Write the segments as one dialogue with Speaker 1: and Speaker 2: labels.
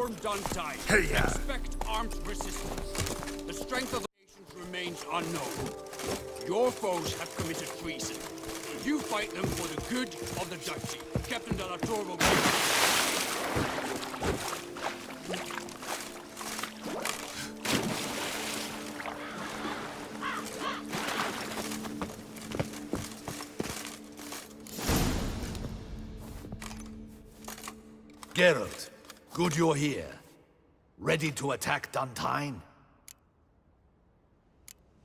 Speaker 1: storm Duntide. Expect armed resistance. The strength of the nations remains unknown. Your foes have committed treason. You fight them for the good of the duchy. Captain de la Tour will
Speaker 2: Geralt, good you're here. Ready to attack Duntine?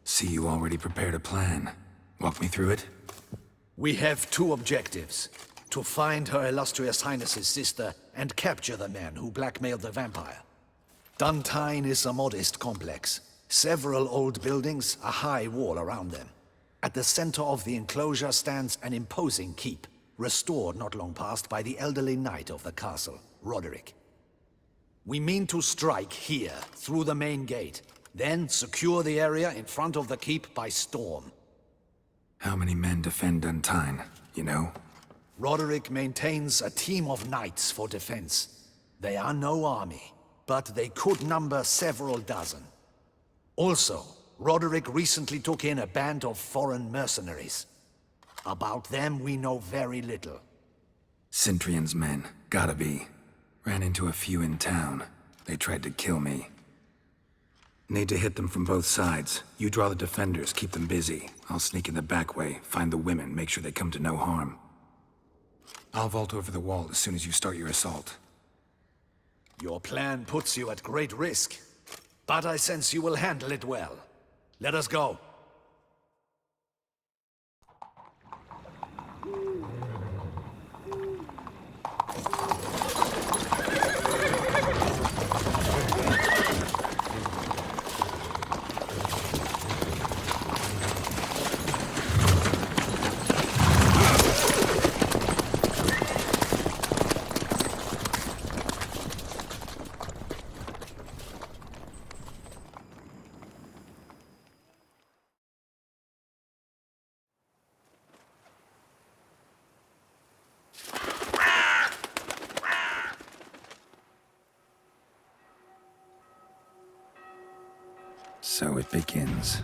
Speaker 3: See, you already prepared a plan. Walk me through it?
Speaker 2: We have two objectives. To find Her Illustrious Highness's sister and capture the man who blackmailed the vampire. Duntine is a modest complex. Several old buildings, a high wall around them. At the center of the enclosure stands an imposing keep, restored not long past by the elderly knight of the castle, Roderick. We mean to strike here, through the main gate, then secure the area in front of the keep by storm.
Speaker 3: How many men defend Duntine, you know?
Speaker 2: Roderick maintains a team of knights for defense. They are no army, but they could number several dozen. Also, Roderick recently took in a band of foreign mercenaries. About them we know very little.
Speaker 3: Cintrian's men, gotta be. Ran into a few in town. They tried to kill me. Need to hit them from both sides. You draw the defenders, keep them busy. I'll sneak in the back way, find the women, make sure they come to no harm. I'll vault over the wall as soon as you start your assault.
Speaker 2: Your plan puts you at great risk, but I sense you will handle it well. Let us go.
Speaker 3: So it begins.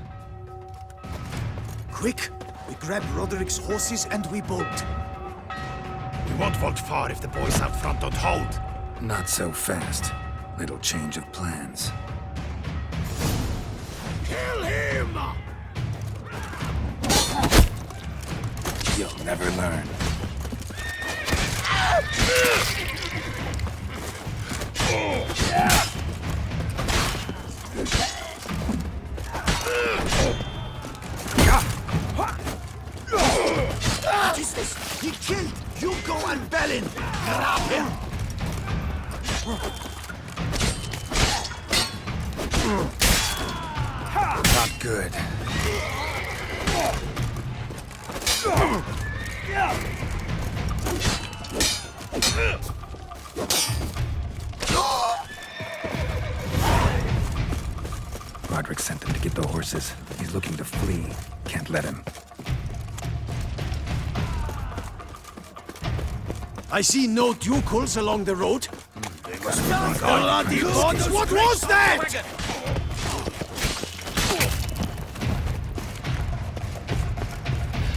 Speaker 4: Quick! We grab Roderick's horses and we bolt.
Speaker 5: We won't vault far if the boys out front don't hold.
Speaker 3: Not so fast. Little change of plans.
Speaker 5: Kill him!
Speaker 3: You'll never learn.
Speaker 4: What is this? He killed! You go and Balin! Grab him!
Speaker 3: Not good. Roderick sent them to get the horses. He's looking to flee. Can't let him.
Speaker 4: I see no ducals along the road. What was that?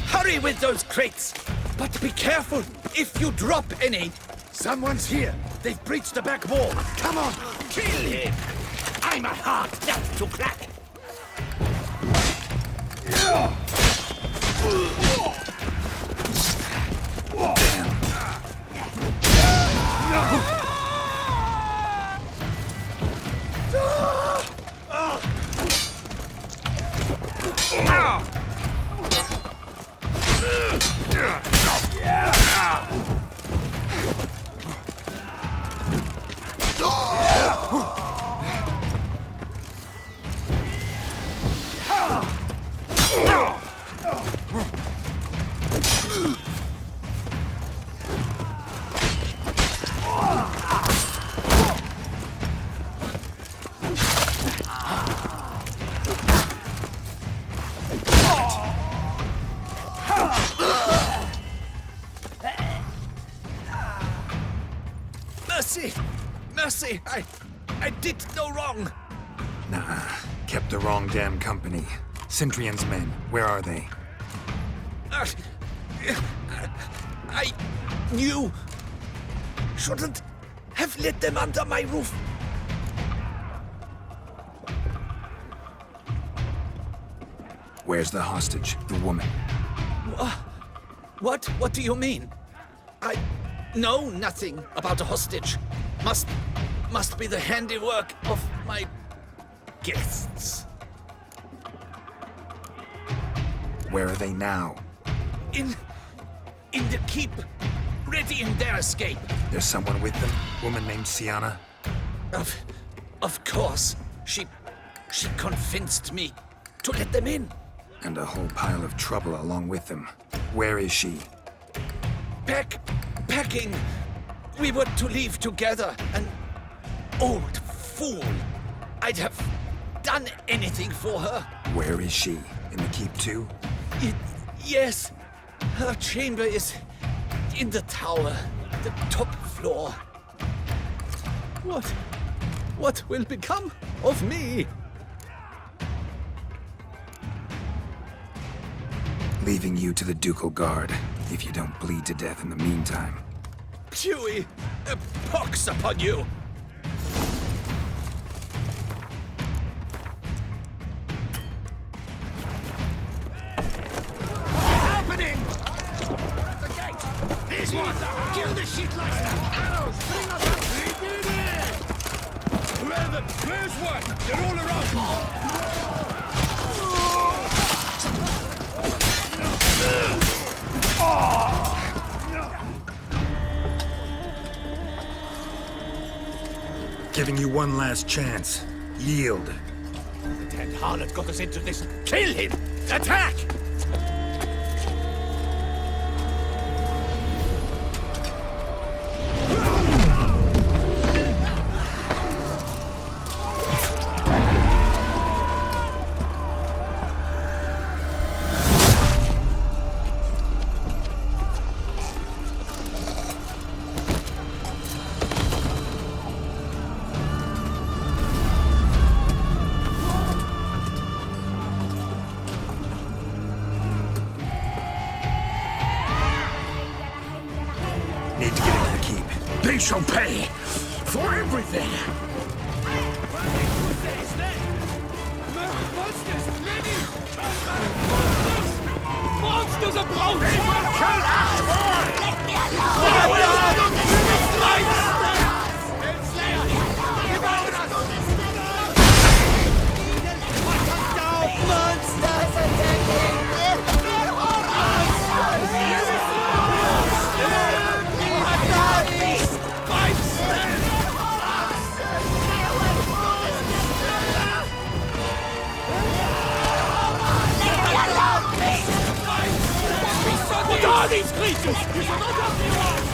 Speaker 6: Hurry with those crates! But be careful! If you drop any...
Speaker 4: Someone's here. They've breached the back wall. Come on!
Speaker 6: Kill him! I'm a hard nut to crack! Mercy! I did no wrong!
Speaker 3: Nah, kept the wrong damn company. Centrion's men, where are they?
Speaker 6: I knew... Shouldn't have let them under my roof.
Speaker 3: Where's the hostage, the woman?
Speaker 6: What? What do you mean? I know nothing about a hostage. Must be the handiwork of my guests.
Speaker 3: Where are they now?
Speaker 6: In the keep, ready in their escape.
Speaker 3: There's someone with them? Woman named Syanna?
Speaker 6: Of course. She convinced me to let them in.
Speaker 3: And a whole pile of trouble along with them. Where is she?
Speaker 6: Packing. We were to leave together. An old fool. I'd have done anything for her.
Speaker 3: Where is she? In the keep too?
Speaker 6: Yes. Her chamber is in the tower, the top floor. What will become of me?
Speaker 3: Leaving you to the ducal guard, if you don't bleed to death in the meantime.
Speaker 6: Huey, a pox upon you!
Speaker 4: Happening! The gate! Here's one! Kill the shit like that! Arrows! Bring us up! We did it!
Speaker 5: Whoever, where's one? They're all around.
Speaker 3: Giving you one last chance. Yield.
Speaker 4: The dead harlot got us into this. Kill him! Attack!
Speaker 3: Need to get into the keep.
Speaker 4: They shall pay for everything!
Speaker 1: Monsters approach! What are these creatures? You shall not have me alive!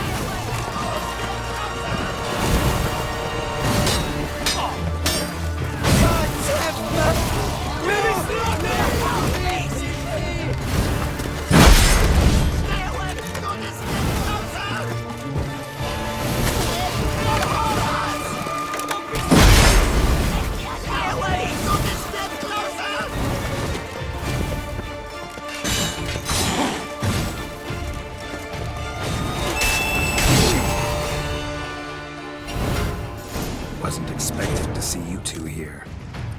Speaker 3: Wasn't expecting to see you two here.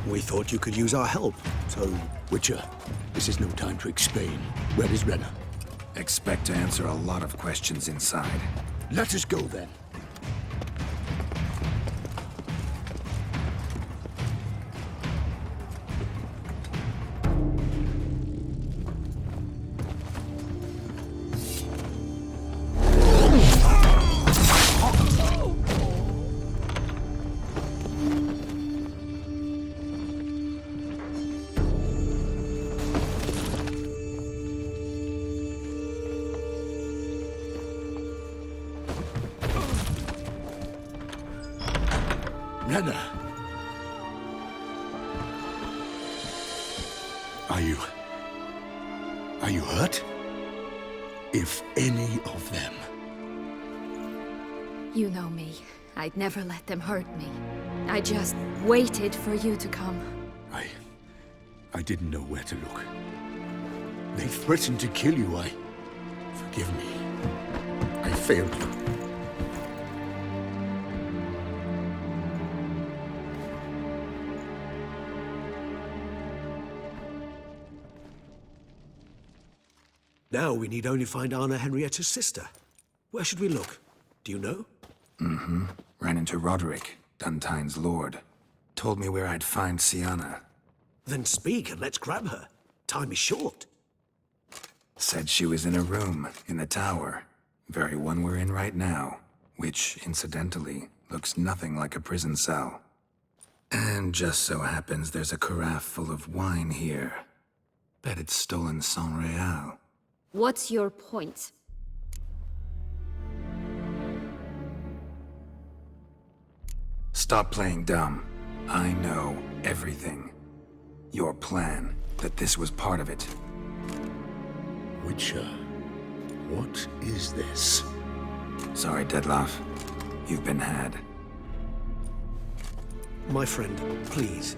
Speaker 7: We thought you could use our help. So, Witcher, this is no time to explain. Where is Rhena?
Speaker 3: Expect to answer a lot of questions inside.
Speaker 7: Let us go then. Rhena! Are you hurt? If any of them.
Speaker 8: You know me. I'd never let them hurt me. I just waited for you to come.
Speaker 7: I didn't know where to look. They threatened to kill you. Forgive me. I failed you. Now we need only find Anna Henrietta's sister. Where should we look? Do you know?
Speaker 3: Ran into Roderick, Duntine's lord. Told me where I'd find Syanna.
Speaker 7: Then speak and let's grab her. Time is short.
Speaker 3: Said she was in a room in the tower. Very one we're in right now. Which, incidentally, looks nothing like a prison cell. And just so happens there's a carafe full of wine here. Bet it's stolen sans real.
Speaker 8: What's your point?
Speaker 3: Stop playing dumb. I know everything. Your plan, that this was part of it.
Speaker 7: Witcher, what is this?
Speaker 3: Sorry, Dettlaff. You've been had.
Speaker 7: My friend, please.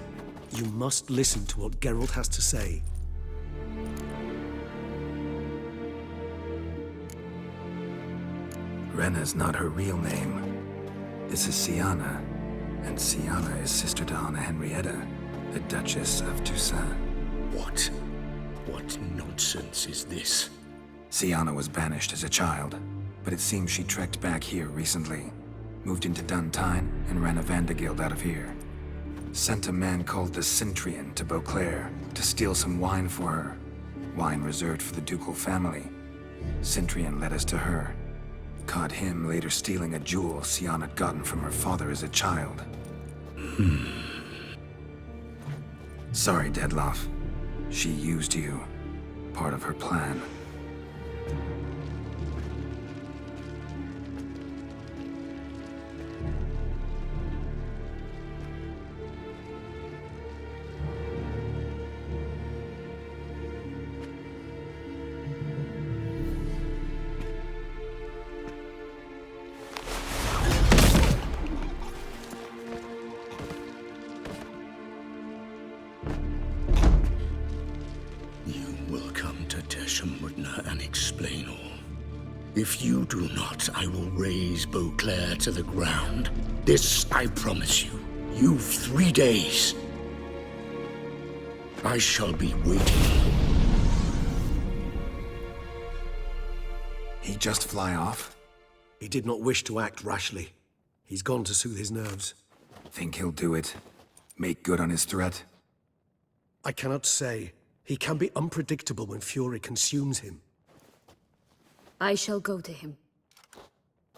Speaker 7: You must listen to what Geralt has to say.
Speaker 3: Rhena's not her real name. This is Syanna. And Syanna is sister to Anna Henrietta, the Duchess of Toussaint.
Speaker 7: What nonsense is this?
Speaker 3: Syanna was banished as a child, but it seems she trekked back here recently. Moved into Duntine and ran a Vandergild out of here. Sent a man called the Centurion to Beauclair to steal some wine for her. Wine reserved for the ducal family. Centurion led us to her. Caught him later stealing a jewel Syanna had gotten from her father as a child. Sorry, Dettlaff. She used you. Part of her plan.
Speaker 7: And explain all. If you do not, I will raise Beauclair to the ground. This I promise you. You've 3 days. I shall be waiting.
Speaker 3: He just fly off?
Speaker 7: He did not wish to act rashly. He's gone to soothe his nerves.
Speaker 3: Think he'll do it? Make good on his threat?
Speaker 7: I cannot say. He can be unpredictable when fury consumes him.
Speaker 8: I shall go to him.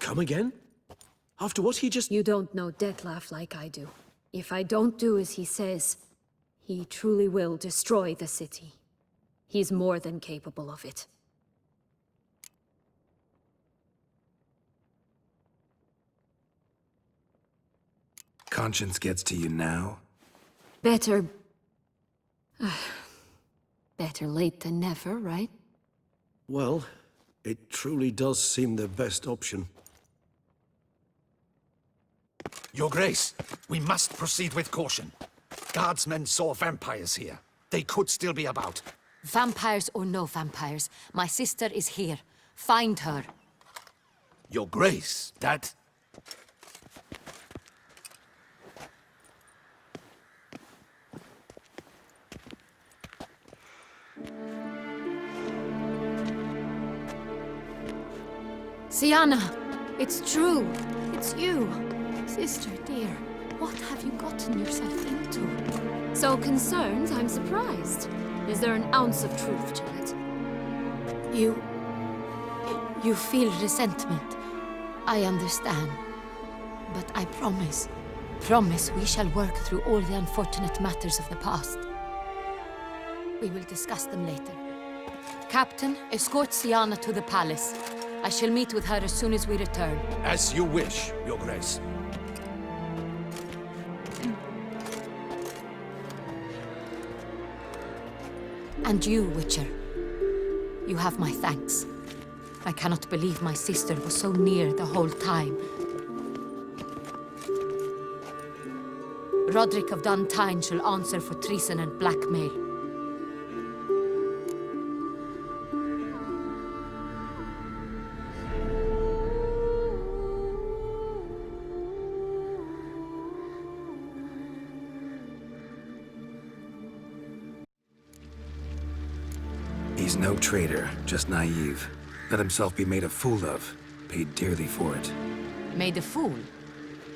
Speaker 7: Come again? After what he just...
Speaker 8: You don't know Dettlaff like I do. If I don't do as he says, he truly will destroy the city. He's more than capable of it.
Speaker 3: Conscience gets to you now?
Speaker 8: Better late than never, right?
Speaker 7: Well, it truly does seem the best option.
Speaker 2: Your Grace, we must proceed with caution. Guardsmen saw vampires here. They could still be about.
Speaker 9: Vampires or no vampires, my sister is here. Find her.
Speaker 2: Your Grace, that...
Speaker 8: Syanna, it's true. It's you. Sister dear, what have you gotten yourself into? So concerned, I'm surprised. Is there an ounce of truth to it?
Speaker 9: You feel resentment. I understand. But I promise we shall work through all the unfortunate matters of the past. We will discuss them later. Captain, escort Syanna to the palace. I shall meet with her as soon as we return.
Speaker 2: As you wish, Your Grace.
Speaker 9: And you, Witcher. You have my thanks. I cannot believe my sister was so near the whole time. Roderick of Duntine shall answer for treason and blackmail.
Speaker 3: He's no traitor, just naive. Let himself be made a fool of. Paid dearly for it.
Speaker 9: Made a fool?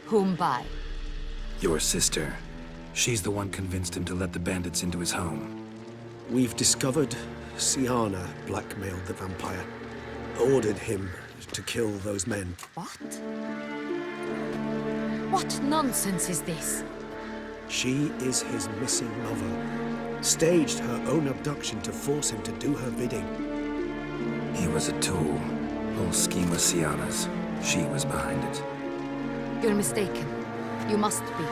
Speaker 9: Whom by?
Speaker 3: Your sister. She's the one convinced him to let the bandits into his home.
Speaker 10: We've discovered Syanna blackmailed the vampire. Ordered him to kill those men.
Speaker 9: What? What nonsense is this?
Speaker 10: She is his missing lover. Staged her own abduction to force him to do her bidding.
Speaker 3: He was a tool. Whole scheme was Syanna's. She was behind it.
Speaker 9: You're mistaken. You must be.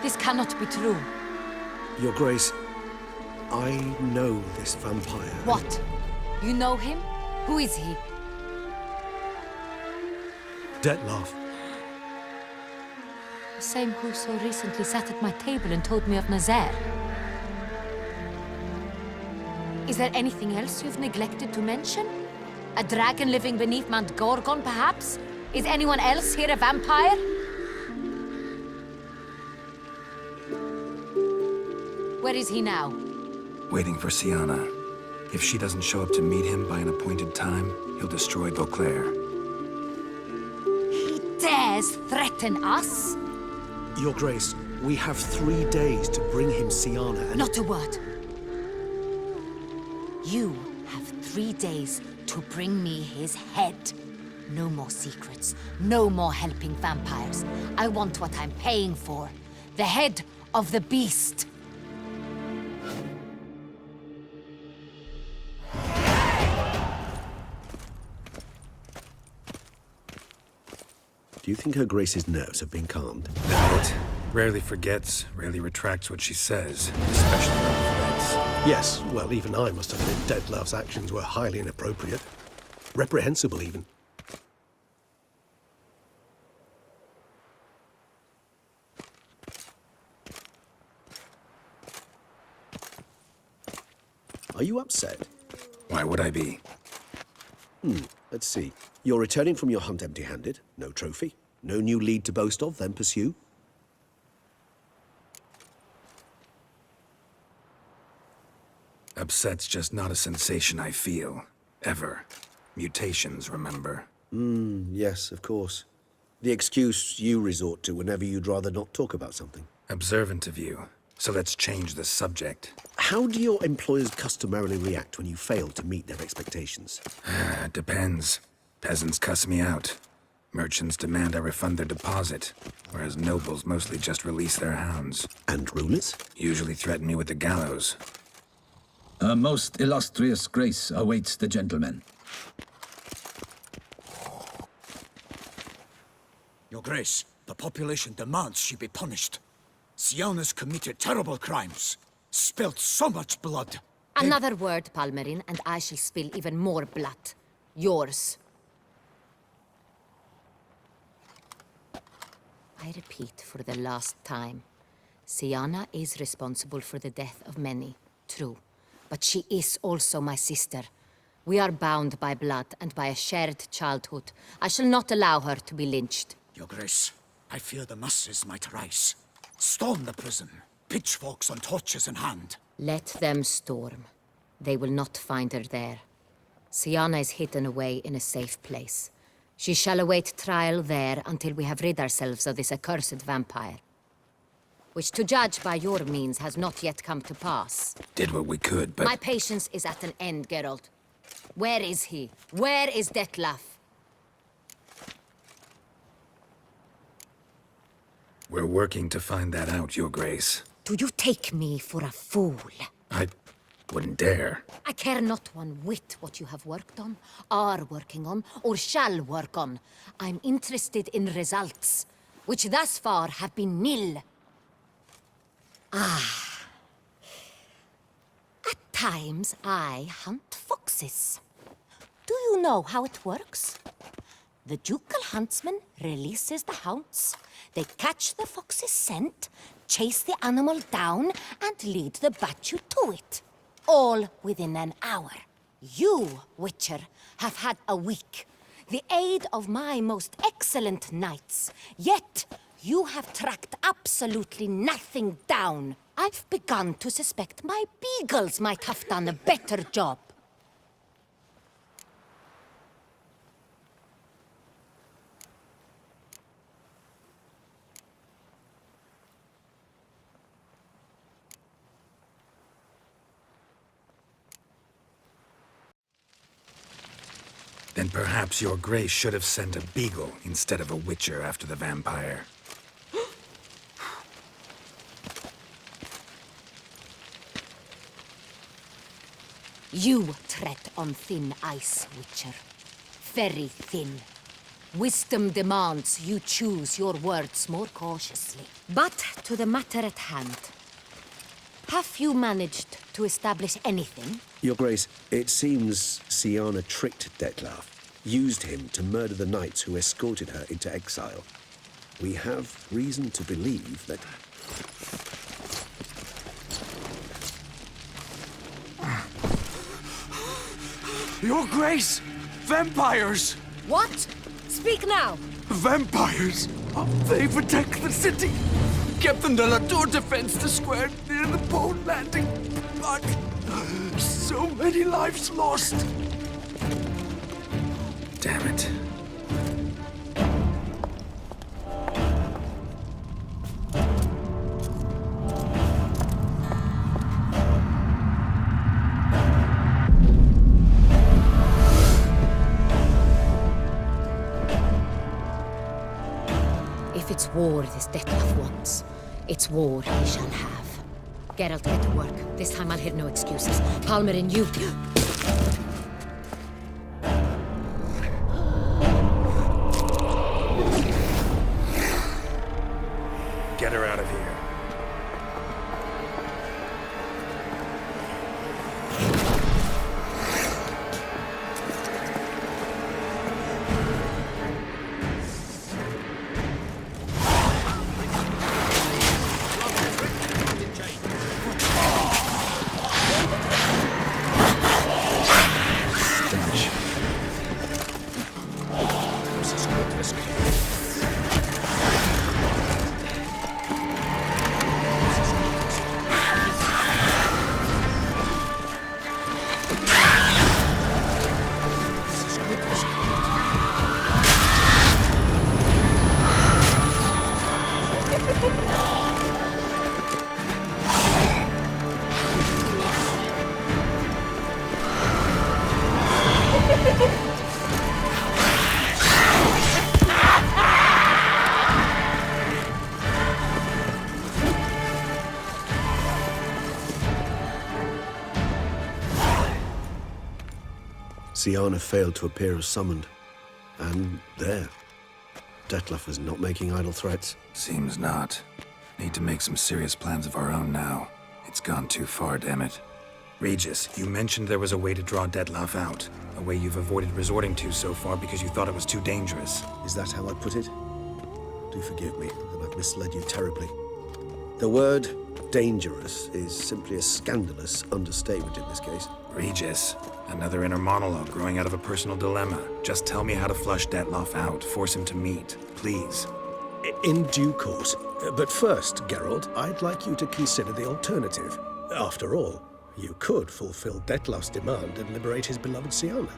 Speaker 9: This cannot be true.
Speaker 10: Your Grace, I know this vampire.
Speaker 9: What? You know him? Who is he?
Speaker 10: Detlef.
Speaker 9: The same who so recently sat at my table and told me of Nazaire. Is there anything else you've neglected to mention? A dragon living beneath Mount Gorgon, perhaps? Is anyone else here a vampire? Where is he now?
Speaker 3: Waiting for Syanna. If she doesn't show up to meet him by an appointed time, he'll destroy Beauclair.
Speaker 9: He dares threaten us?
Speaker 10: Your Grace, we have 3 days to bring him Syanna and...
Speaker 9: Not a word. You have 3 days to bring me his head. No more secrets. No more helping vampires. I want what I'm paying for. The head of the beast.
Speaker 10: Do you think Her Grace's nerves have been calmed?
Speaker 3: Doubt. Rarely forgets, rarely retracts what she says, especially when threats.
Speaker 10: Yes, well, even I must admit Detlef's actions were highly inappropriate. Reprehensible, even. Are you upset?
Speaker 3: Why would I be?
Speaker 10: Let's see. You're returning from your hunt empty-handed. No trophy. No new lead to boast of, then pursue.
Speaker 3: Upset's just not a sensation I feel. Ever. Mutations, remember?
Speaker 10: Yes, of course. The excuse you resort to whenever you'd rather not talk about something.
Speaker 3: Observant of you. So let's change the subject.
Speaker 10: How do your employers customarily react when you fail to meet their expectations?
Speaker 3: Depends. Peasants cuss me out. Merchants demand I refund their deposit, whereas nobles mostly just release their hounds.
Speaker 10: And rulers?
Speaker 3: Usually threaten me with the gallows.
Speaker 11: A most illustrious grace awaits the gentleman.
Speaker 1: Your Grace, the population demands she be punished. Syanna's committed terrible crimes. Spilt so much blood.
Speaker 9: Another word, Palmerin, and I shall spill even more blood. Yours. I repeat for the last time. Syanna is responsible for the death of many, true. But she is also my sister. We are bound by blood and by a shared childhood. I shall not allow her to be lynched.
Speaker 1: Your Grace, I fear the masses might rise. Storm the prison, pitchforks and torches in hand.
Speaker 9: Let them storm. They will not find her there. Syanna is hidden away in a safe place. She shall await trial there until we have rid ourselves of this accursed vampire. Which, to judge by your means, has not yet come to pass.
Speaker 3: Did what we could, but...
Speaker 9: My patience is at an end, Geralt. Where is he? Where is Detlef?
Speaker 3: We're working to find that out, Your Grace.
Speaker 9: Do you take me for a fool?
Speaker 3: I wouldn't dare.
Speaker 9: I care not one whit what you have worked on, are working on, or shall work on. I'm interested in results, which thus far have been nil. At times, I hunt foxes. Do you know how it works? The ducal huntsman releases the hounds. They catch the fox's scent, chase the animal down, and lead the Batu to it. All within an hour. You, Witcher, have had a week. The aid of my most excellent knights. Yet, you have tracked absolutely nothing down. I've begun to suspect my beagles might have done a better job.
Speaker 3: Then perhaps your grace should have sent a beagle instead of a witcher after the vampire.
Speaker 9: You tread on thin ice, Witcher. Very thin. Wisdom demands you choose your words more cautiously. But to the matter at hand. Have you managed to establish anything?
Speaker 10: Your Grace, it seems Syanna tricked Detlaf, used him to murder the knights who escorted her into exile. We have reason to believe that...
Speaker 5: Your Grace! Vampires!
Speaker 9: What? Speak now!
Speaker 5: Vampires! They protect the city! Captain de la Tour defends the square near the boat landing, but so many lives lost!
Speaker 3: Damn it.
Speaker 9: If it's war this Detlaf wants, it's war he shall have. Geralt, get to work. This time I'll hear no excuses. Palmer and you...
Speaker 3: Get her out of here.
Speaker 10: Syanna failed to appear as summoned. And there. Detlaf is not making idle threats.
Speaker 3: Seems not. Need to make some serious plans of our own now. It's gone too far, damn it. Regis, you mentioned there was a way to draw Detlaf out. A way you've avoided resorting to so far because you thought it was too dangerous.
Speaker 10: Is that how I put it? Do forgive me that I've misled you terribly. The word dangerous is simply a scandalous understatement in this case.
Speaker 3: Regis, another inner monologue growing out of a personal dilemma. Just tell me how to flush Detlaf out, force him to meet, please.
Speaker 10: In due course. But first, Geralt, I'd like you to consider the alternative. After all, you could fulfill Detlaf's demand and liberate his beloved Syanna.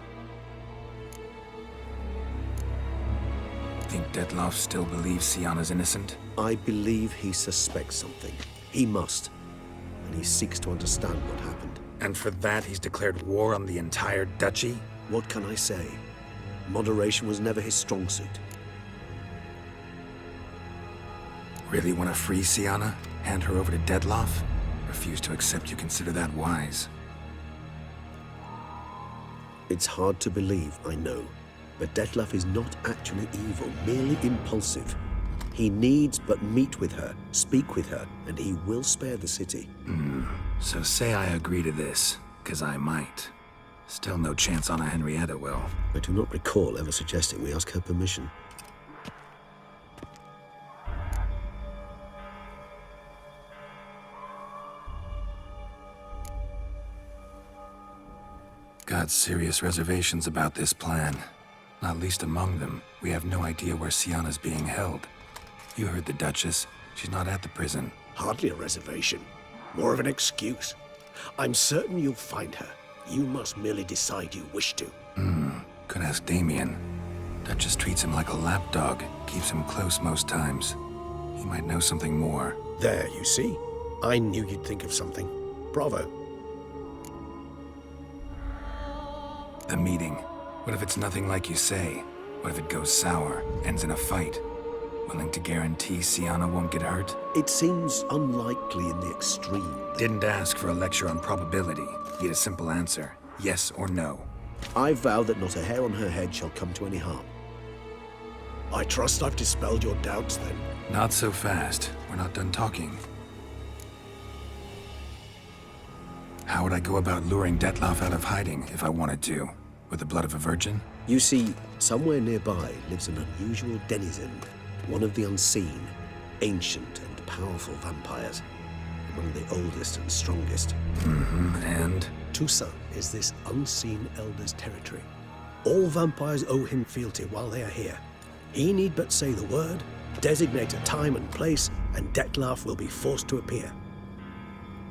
Speaker 3: Think Detlaf still believes Syanna's innocent?
Speaker 10: I believe he suspects something. He must. And he seeks to understand what happened.
Speaker 3: And for that, he's declared war on the entire duchy?
Speaker 10: What can I say? Moderation was never his strong suit.
Speaker 3: Really want to free Syanna? Hand her over to Detlaf? Refuse to accept you consider that wise.
Speaker 10: It's hard to believe, I know. But Detlaf is not actually evil, merely impulsive. He needs but meet with her, speak with her, and he will spare the city.
Speaker 3: So say I agree to this, 'cause I might. Still no chance Anna Henrietta will.
Speaker 10: I do not recall ever suggesting we ask her permission.
Speaker 3: got serious reservations about this plan. Not least among them, we have no idea where Syanna's being held. You heard the Duchess. She's not at the prison.
Speaker 10: Hardly a reservation. More of an excuse. I'm certain you'll find her. You must merely decide you wish to.
Speaker 3: Could ask Damien. Duchess treats him like a lapdog, keeps him close most times. He might know something more.
Speaker 10: There, you see? I knew you'd think of something. Bravo.
Speaker 3: The meeting. What if it's nothing like you say? What if it goes sour, ends in a fight? Willing to guarantee Syanna won't get hurt?
Speaker 10: It seems unlikely in the extreme.
Speaker 3: Didn't ask for a lecture on probability. Need a simple answer. Yes or no.
Speaker 10: I vow that not a hair on her head shall come to any harm. I trust I've dispelled your doubts, then.
Speaker 3: Not so fast. We're not done talking. How would I go about luring Detloff out of hiding if I wanted to? With the blood of a virgin?
Speaker 10: You see, somewhere nearby lives an unusual denizen, one of the unseen, ancient and powerful vampires, among the oldest and strongest.
Speaker 3: And?
Speaker 10: Toussaint is this unseen elder's territory. All vampires owe him fealty while they are here. He need but say the word, designate a time and place, and Detloff will be forced to appear.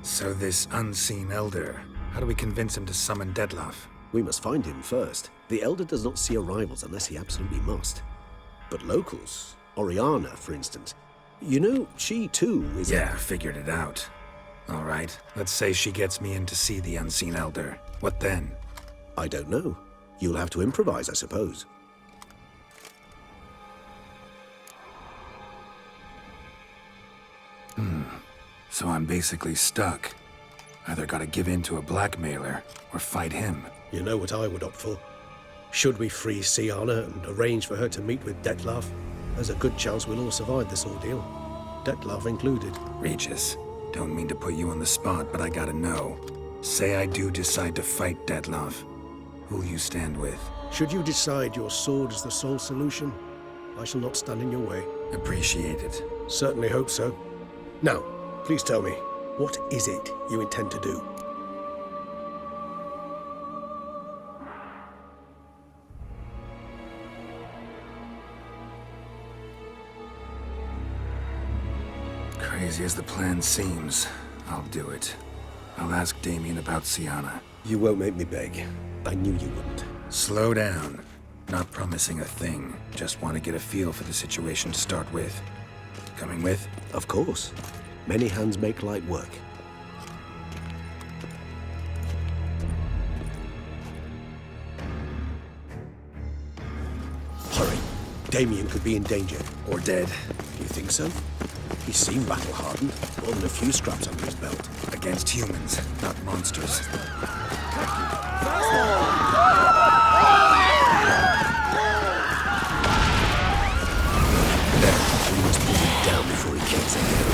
Speaker 3: So this unseen elder, how do we convince him to summon Detloff?
Speaker 10: We must find him first. The elder does not see arrivals unless he absolutely must. But locals, Oriana, for instance, you know, she too is...
Speaker 3: Yeah, figured it out. All right, let's say she gets me in to see the unseen elder. What then?
Speaker 10: I don't know. You'll have to improvise, I suppose.
Speaker 3: So I'm basically stuck. Either gotta give in to a blackmailer, or fight him.
Speaker 10: You know what I would opt for. Should we free Syanna and arrange for her to meet with Detloff, there's a good chance we'll all survive this ordeal. Detloff included.
Speaker 3: Regis, don't mean to put you on the spot, but I gotta know. Say I do decide to fight Detloff. Who'll you stand with?
Speaker 10: Should you decide your sword is the sole solution, I shall not stand in your way.
Speaker 3: Appreciate it.
Speaker 10: Certainly hope so. Now, please tell me, what is it you intend to do?
Speaker 3: Crazy as the plan seems, I'll do it. I'll ask Damien about Syanna.
Speaker 10: You won't make me beg. I knew you wouldn't.
Speaker 3: Slow down. Not promising a thing. Just want to get a feel for the situation to start with. Coming with?
Speaker 10: Of course. Many hands make light work. Hurry. Damien could be in danger.
Speaker 3: Or dead.
Speaker 10: You think so? He seemed battle-hardened. More than a few scraps under his belt.
Speaker 3: Against humans, not monsters.
Speaker 10: We must put him down before he kills again.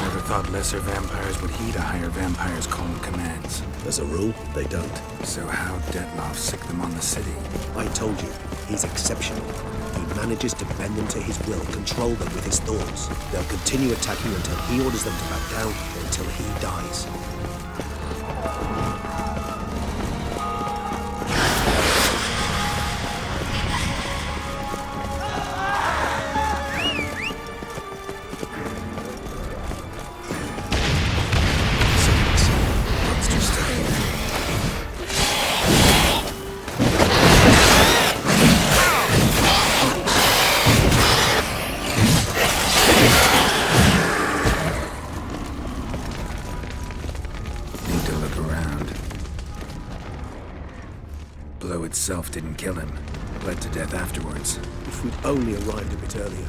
Speaker 3: Never thought lesser vampires would heed a higher vampire's call and commands.
Speaker 10: As a rule, they don't.
Speaker 3: So how'd Detloff sick them on the city?
Speaker 10: I told you, he's exceptional. He manages to bend them to his will, control them with his thoughts. They'll continue attacking until he orders them to back down, or until he dies.
Speaker 3: Itself didn't kill him. Bled to death afterwards.
Speaker 10: If we'd only arrived a bit earlier.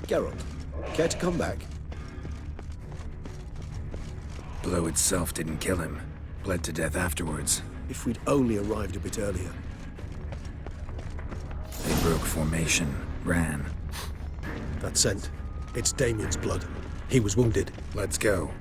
Speaker 10: Geralt, care to come back?
Speaker 3: Blow itself didn't kill him. Bled to death afterwards.
Speaker 10: If we'd only arrived a bit earlier.
Speaker 3: They broke formation, ran.
Speaker 10: That scent. It's Damien's blood. He was wounded.
Speaker 3: Let's go.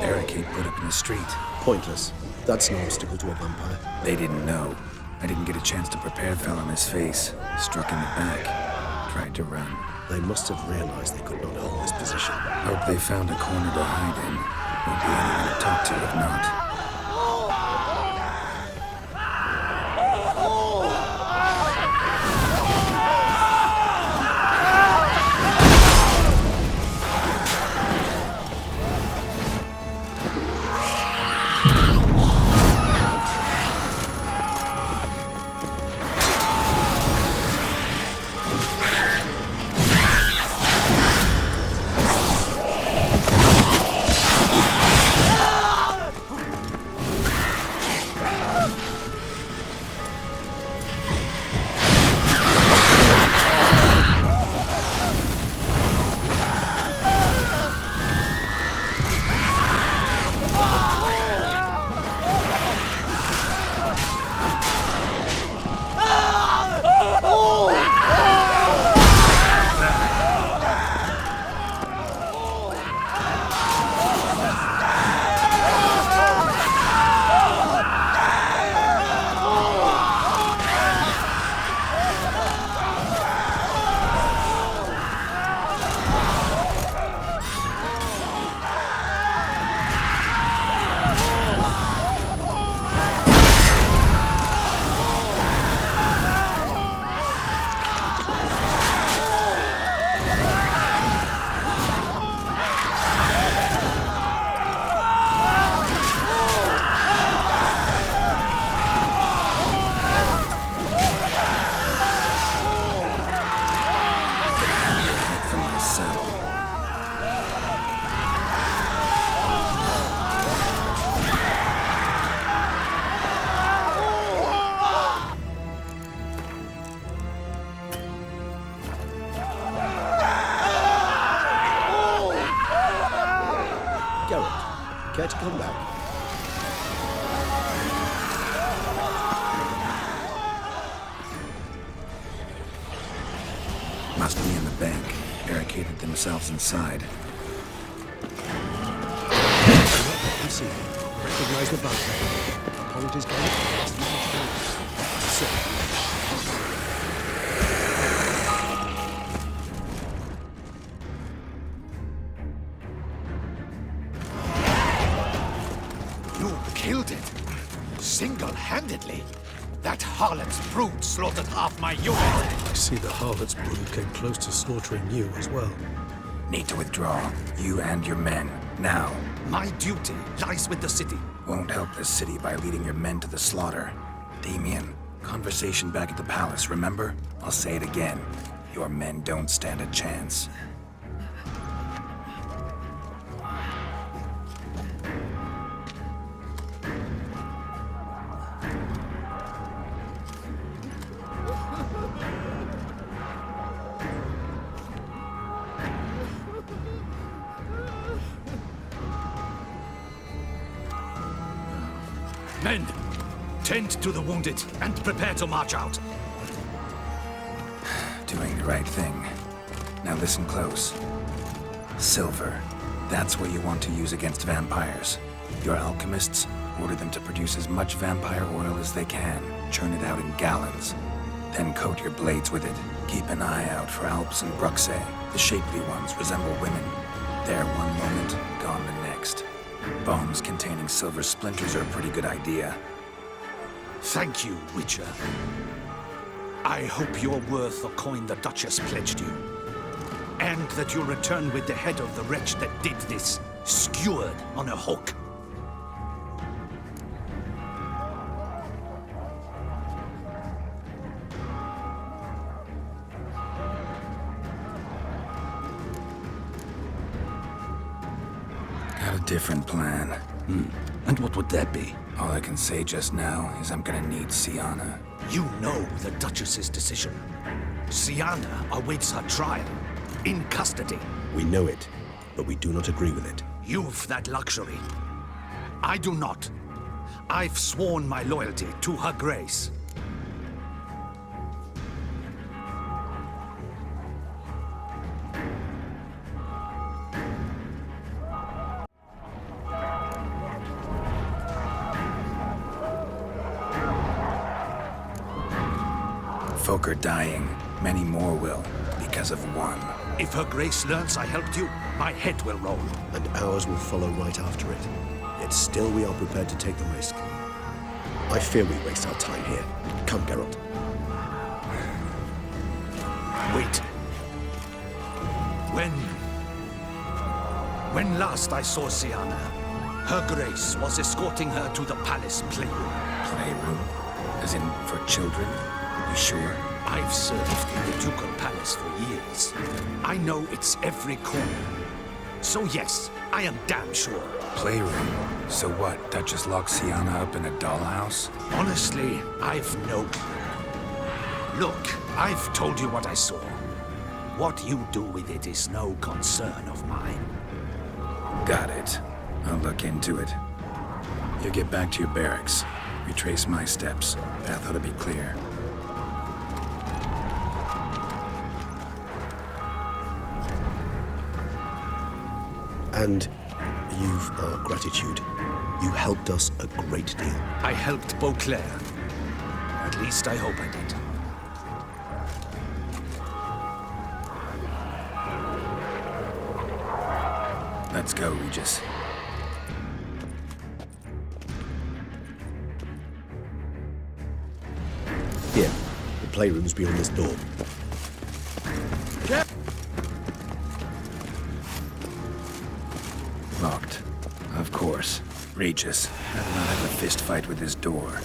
Speaker 3: Barricade put up in the street.
Speaker 10: Pointless. That's no obstacle to a vampire.
Speaker 3: They didn't know. I didn't get a chance to prepare. Fell on his face. Struck in the back. Tried to run.
Speaker 10: They must have realized they could not hold this position.
Speaker 3: Hope they found a corner to hide in. Won't be anyone to talk to if not.
Speaker 10: Care to come back?
Speaker 3: Must be in the bank. Barricaded themselves inside.
Speaker 10: You see, recognize the vampire. Hold his gun. Sit.
Speaker 2: Killed it. Single-handedly. That harlot's brood slaughtered half my unit.
Speaker 10: I see the harlot's brood came close to slaughtering you as well.
Speaker 3: Need to withdraw. You and your men. Now.
Speaker 2: My duty lies with the city.
Speaker 3: Won't help the city by leading your men to the slaughter. Damien, conversation back at the palace, remember? I'll say it again. Your men don't stand a chance.
Speaker 2: Men, tend to the wounded and prepare to march out.
Speaker 3: Doing the right thing. Now listen close. Silver. That's what you want to use against vampires. Your alchemists, order them to produce as much vampire oil as they can. Churn it out in gallons. Then coat your blades with it. Keep an eye out for Alps and Bruxa. The shapely ones resemble women. There one moment, gone the next. Bombs containing silver splinters are a pretty good idea.
Speaker 2: Thank you, Witcher. I hope you're worth the coin the Duchess pledged you. And that you'll return with the head of the wretch that did this, skewered on a hook.
Speaker 3: Got a different plan.
Speaker 2: And what would that be?
Speaker 3: All I can say just now is I'm gonna need Syanna.
Speaker 2: You know the Duchess's decision. Syanna awaits her trial, in custody.
Speaker 10: We know it, but we do not agree with it.
Speaker 2: You've that luxury. I do not. I've sworn my loyalty to her grace.
Speaker 3: Folk are dying. Many more will, because of one.
Speaker 2: If Her Grace learns I helped you, my head will roll.
Speaker 10: And ours will follow right after it. Yet still we are prepared to take the risk. I fear we waste our time here. Come, Geralt.
Speaker 2: Wait. When last I saw Syanna, Her Grace was escorting her to the palace playroom.
Speaker 3: Playroom? As in, for children? You sure?
Speaker 2: I've served in the Ducal Palace for years. I know it's every corner. So yes, I am damn sure.
Speaker 3: Playroom? So what, Duchess locked Syanna up in a dollhouse?
Speaker 2: Honestly, I've no clue. Look, I've told you what I saw. What you do with it is no concern of mine.
Speaker 3: Got it. I'll look into it. You get back to your barracks. Retrace my steps. Path ought to be clear.
Speaker 10: And you've our gratitude. You helped us a great deal.
Speaker 2: I helped Beauclair. At least I hope I did.
Speaker 3: Let's go, Regis.
Speaker 10: Here, the playroom's beyond this door.
Speaker 3: Locked. Of course. Regis, I'd not have a fist fight with this door.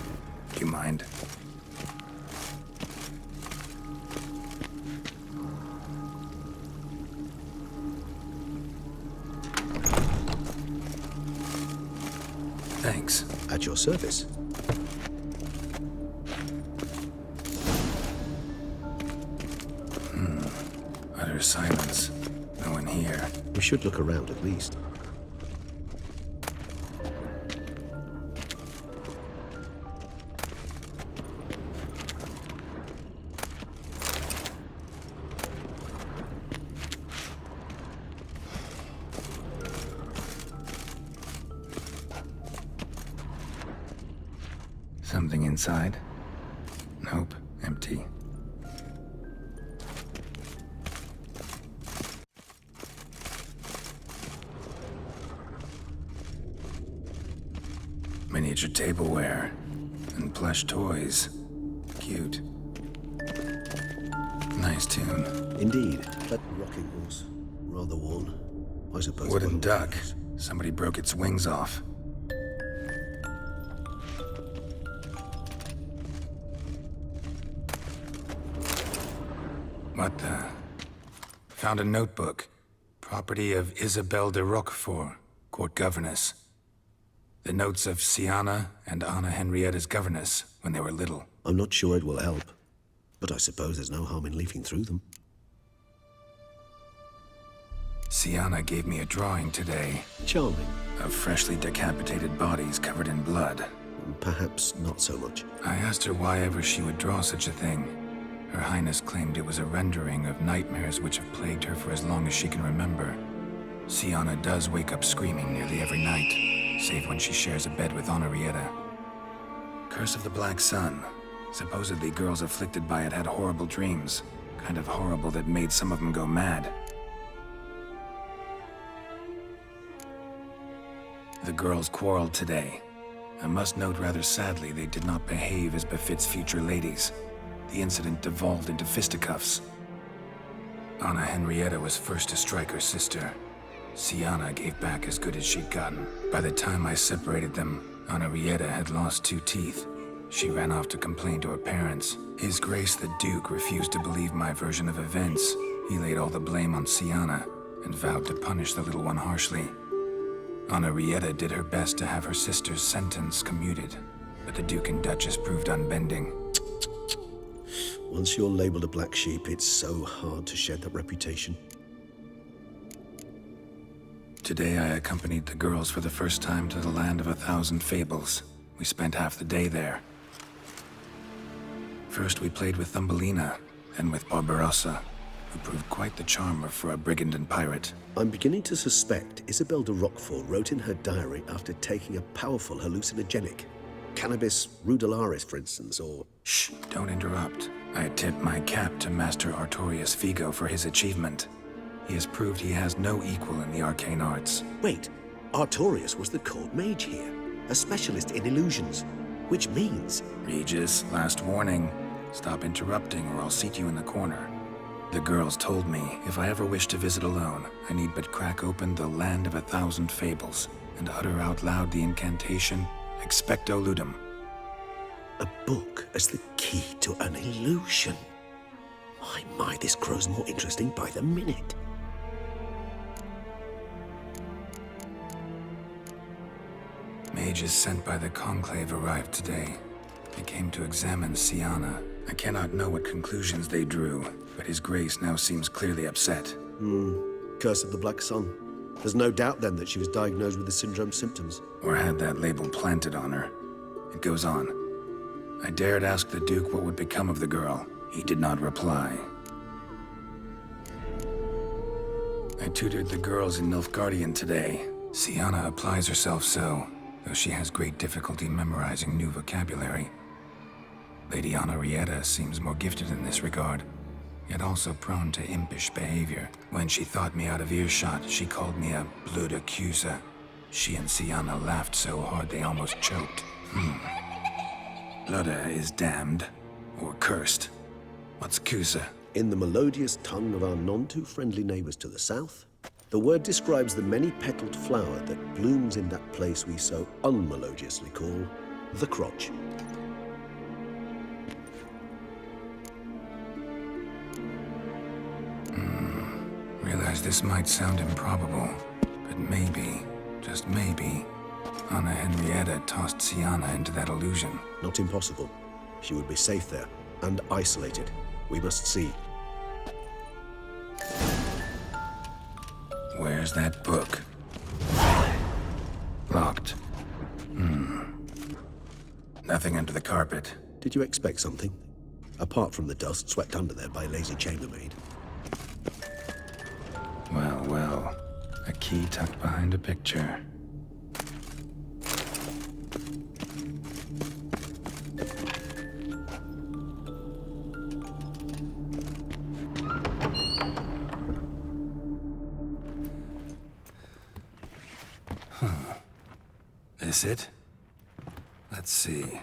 Speaker 3: Do you mind? Thanks.
Speaker 10: At your service.
Speaker 3: Utter silence. No one here.
Speaker 10: We should look around at least.
Speaker 3: Something inside? Nope, empty. Miniature tableware and plush toys. Cute. Nice tune.
Speaker 10: Indeed. That rocking horse. Rather worn. I suppose.
Speaker 3: Wooden duck. Somebody broke its wings off. What the? Found a notebook. Property of Isabelle de Roquefort, court governess. The notes of Syanna and Anna Henrietta's governess when they were little.
Speaker 10: I'm not sure it will help, but I suppose there's no harm in leafing through them.
Speaker 3: Syanna gave me a drawing today.
Speaker 10: Charming.
Speaker 3: Of freshly decapitated bodies covered in blood.
Speaker 10: Perhaps not so much.
Speaker 3: I asked her why ever she would draw such a thing. Her Highness claimed it was a rendering of nightmares which have plagued her for as long as she can remember. Syanna does wake up screaming nearly every night, save when she shares a bed with Henrietta. Curse of the Black Sun. Supposedly girls afflicted by it had horrible dreams. Kind of horrible that made some of them go mad. The girls quarreled today. I must note rather sadly they did not behave as befits future ladies. The incident devolved into fisticuffs. Anna Henrietta was first to strike her sister. Syanna gave back as good as she'd gotten. By the time I separated them, Henrietta had lost 2 teeth. She ran off to complain to her parents. His Grace the Duke refused to believe my version of events. He laid all the blame on Syanna and vowed to punish the little one harshly. Henrietta did her best to have her sister's sentence commuted, but the Duke and Duchess proved unbending.
Speaker 10: Once you're labeled a black sheep, it's so hard to shed that reputation.
Speaker 3: Today I accompanied the girls for the first time to the land of 1,000 fables. We spent half the day there. First we played with Thumbelina, then with Barbarossa, who proved quite the charmer for a brigand and pirate.
Speaker 10: I'm beginning to suspect Isabelle de Roquefort wrote in her diary after taking a powerful hallucinogenic. Cannabis rudelaris, for instance, or...
Speaker 3: Shh, don't interrupt. I tip my cap to Master Artorius Figo for his achievement. He has proved he has no equal in the arcane arts.
Speaker 10: Wait, Artorius was the court mage here, a specialist in illusions, which means...
Speaker 3: Regis, last warning. Stop interrupting or I'll seat you in the corner. The girls told me if I ever wish to visit alone, I need but crack open the Land of 1,000 Fables and utter out loud the incantation, Expecto Ludum.
Speaker 10: A book as the key to an illusion. My, this grows more interesting by the minute.
Speaker 3: Mages sent by the Conclave arrived today. They came to examine Syanna. I cannot know what conclusions they drew, but His Grace now seems clearly upset.
Speaker 10: Curse of the Black Sun. There's no doubt then that she was diagnosed with the syndrome symptoms.
Speaker 3: Or had that label planted on her. It goes on. I dared ask the Duke what would become of the girl. He did not reply. I tutored the girls in Nilfgaardian today. Syanna applies herself so, though she has great difficulty memorizing new vocabulary. Lady Henrietta seems more gifted in this regard, yet also prone to impish behavior. When she thought me out of earshot, she called me a blood accuser. She and Syanna laughed so hard they almost choked. Ludda is damned, or cursed. What's Cusa?
Speaker 10: In the melodious tongue of our none-too-friendly neighbors to the south, the word describes the many-petaled flower that blooms in that place we so unmelodiously call the crotch.
Speaker 3: Realize this might sound improbable, but maybe, just maybe, Anna Henrietta tossed Syanna into that illusion.
Speaker 10: Not impossible. She would be safe there, and isolated. We must see.
Speaker 3: Where's that book? Locked. Nothing under the carpet.
Speaker 10: Did you expect something? Apart from the dust swept under there by a lazy chambermaid.
Speaker 3: Well, well. A key tucked behind a picture. This it? Let's see.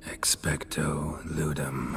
Speaker 3: Expecto Ludum.